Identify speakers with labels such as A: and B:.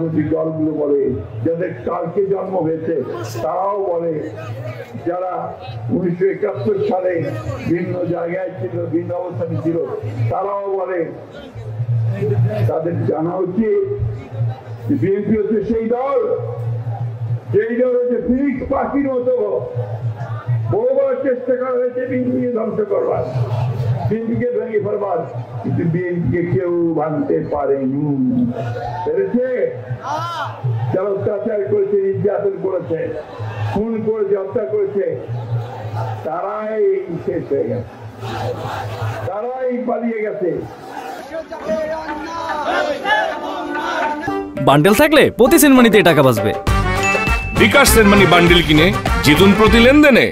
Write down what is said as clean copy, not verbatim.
A: রাজনৈতিক দলগুলো বলে, যাদের কালকে জন্ম হয়েছে তারাও বলে, যারা 1971 সালে ভিন্ন জায়গায় ছিল, ভিন্ন অবস্থানে ছিল, তারাও বলে। তাদের জানা উচিত বিএনপি হচ্ছে সেই দল, যেই দল হচ্ছে ফিনিক্স পাখির মতো বহুবার চেষ্টা করা হয়েছে বিএনপিকে ধ্বংস করবার, বিএনপিকে ভেঙে ফেলবার, কিন্তু বিএনপিকে কেউ ভাঙতে পারেনি। পেরেছে? যারা অত্যাচার করেছে, নির্যাতন করেছে, খুন করেছে, হত্যা করেছে, তারাই শেষ হয়ে গেছে, তারাই পালিয়ে গেছে।
B: বান্ডেল থাকলে প্রতি সেনমানিতে টাকা বাঁচবে।
C: বিকাশ সেনমানি বান্ডেল কিনে জিতুন প্রতি লেনদেনে।